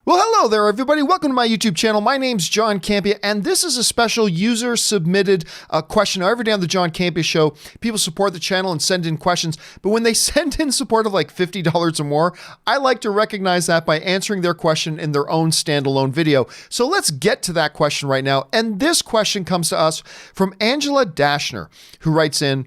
Well, hello there, everybody. Welcome to my YouTube channel. My name's John Campea, and this is a special user-submitted question. Now, every day on the John Campea Show, people support the channel and send in questions, but when they send in support of like $50 or more, I like to recognize that by answering their question in their own standalone video. So let's get to that question right now, and this question comes to us from Angela Dashner, who writes in,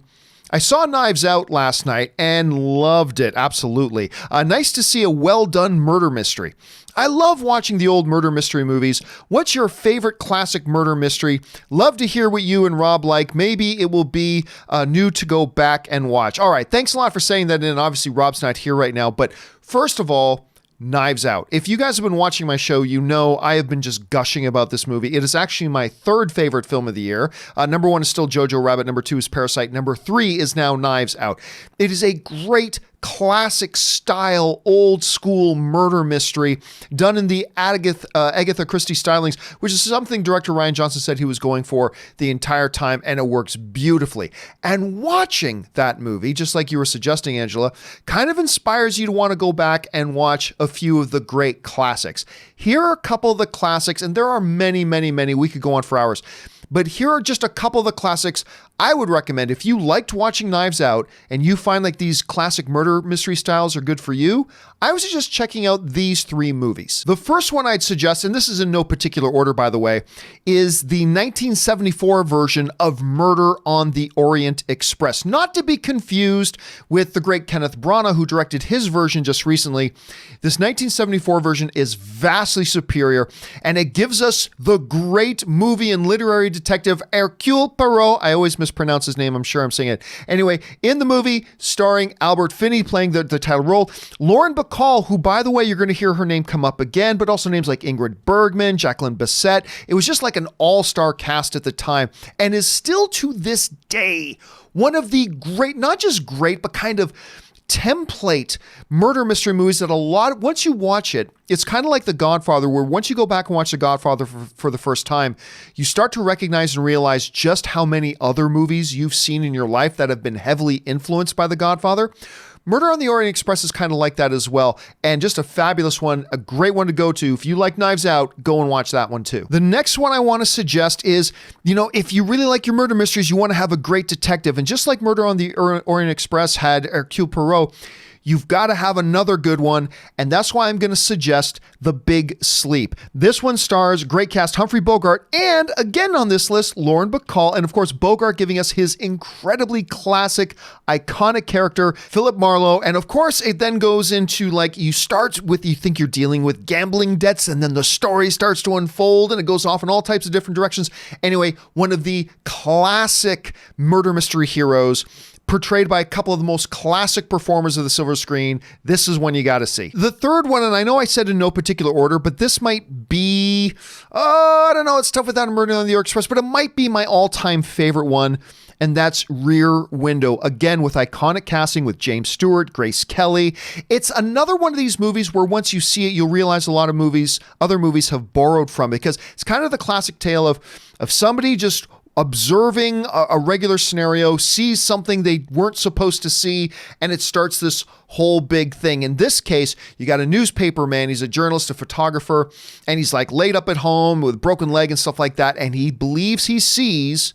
I saw Knives Out last night and loved it, absolutely. Nice to see a well-done murder mystery. I love watching the old murder mystery movies. What's your favorite classic murder mystery? Love to hear what you and Rob like. Maybe it will be new to go back and watch. All right, thanks a lot for saying that, and obviously Rob's not here right now, but first of all, Knives Out. If you guys have been watching my show, you know I have been just gushing about this movie. It is actually my third favorite film of the year. Number one is still Jojo Rabbit. Number two is Parasite. Number three is now Knives Out. It is a great classic style, old school murder mystery done in the Agatha Christie stylings, which is something director Rian Johnson said he was going for the entire time, and it works beautifully. And watching that movie, just like you were suggesting, Angela, kind of inspires you to want to go back and watch a few of the great classics. Here are a couple of the classics, and there are many, many, many. We could go on for hours. But here are just a couple of the classics I would recommend. If you liked watching Knives Out and you find like these classic murder mystery styles are good for you, I was just checking out these three movies. The first one I'd suggest, and this is in no particular order, by the way, is the 1974 version of Murder on the Orient Express. Not to be confused with the great Kenneth Branagh, who directed his version just recently. This 1974 version is vastly superior, and it gives us the great movie and literary detective Hercule Poirot. I always mispronounce his name. I'm sure I'm saying it. Anyway, in the movie, starring Albert Finney playing the title role, Lauren Bacall, who, by the way, you're going to hear her name come up again, but also names like Ingrid Bergman, Jacqueline Bisset. It was just like an all-star cast at the time, and is still to this day one of the great, not just great, but kind of template murder mystery movies that once you watch it, it's kind of like The Godfather, where once you go back and watch The Godfather for the first time, you start to recognize and realize just how many other movies you've seen in your life that have been heavily influenced by The Godfather. Murder on the Orient Express is kind of like that as well, and just a fabulous one, a great one to go to. If you like Knives Out, go and watch that one too. The next one I want to suggest is, if you really like your murder mysteries, you want to have a great detective, and just like Murder on the Orient Express had Hercule Poirot, you've got to have another good one, and that's why I'm going to suggest The Big Sleep. This one stars great cast Humphrey Bogart, and again on this list, Lauren Bacall, and of course Bogart giving us his incredibly classic, iconic character, Philip Marlowe, and of course it then goes into you start with, you think you're dealing with gambling debts, and then the story starts to unfold, and it goes off in all types of different directions. Anyway, one of the classic murder mystery heroes, portrayed by a couple of the most classic performers of the silver screen. This is one you got to see. The third one, and I know I said in no particular order, but this might be, I don't know, it's tough without Murder on the Orient Express, but it might be my all-time favorite one, and that's Rear Window. Again, with iconic casting with James Stewart, Grace Kelly. It's another one of these movies where once you see it, you'll realize a lot of other movies have borrowed from it, because it's kind of the classic tale of somebody just observing a regular scenario, sees something they weren't supposed to see, and it starts this whole big thing. In this case, you got a newspaper man, he's a journalist, a photographer, and he's laid up at home with a broken leg and stuff like that, and he believes he sees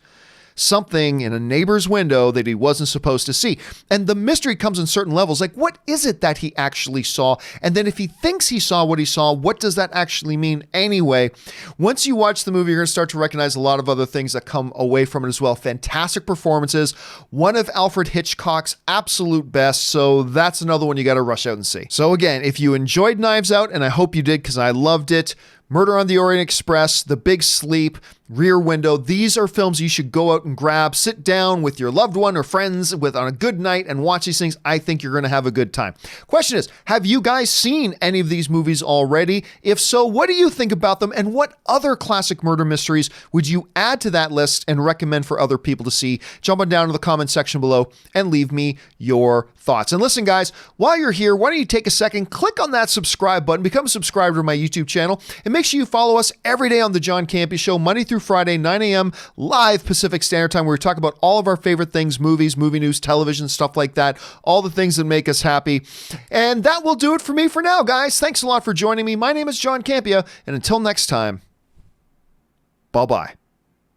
something in a neighbor's window that he wasn't supposed to see. And the mystery comes in certain levels, like what is it that he actually saw? And then if he thinks he saw what he saw, what does that actually mean anyway? Once you watch the movie, you're going to start to recognize a lot of other things that come away from it as well. Fantastic performances, one of Alfred Hitchcock's absolute best, so that's another one you got to rush out and see. So again, if you enjoyed Knives Out, and I hope you did because I loved it, Murder on the Orient Express, The Big Sleep, Rear Window. These are films you should go out and grab, sit down with your loved one or friends on a good night and watch these things. I think you're going to have a good time. Question is, have you guys seen any of these movies already? If so, what do you think about them? And what other classic murder mysteries would you add to that list and recommend for other people to see? Jump on down to the comment section below and leave me your thoughts. And listen, guys, while you're here, why don't you take a second, click on that subscribe button, become a subscriber to my YouTube channel, and make sure you follow us every day on The John Campea Show, Monday through Friday, 9 a.m. live Pacific Standard Time, where we talk about all of our favorite things, movies, movie news, television, stuff like that, all the things that make us happy. And that will do it for me for now, guys. Thanks a lot for joining me. My name is John Campea, and until next time, bye-bye.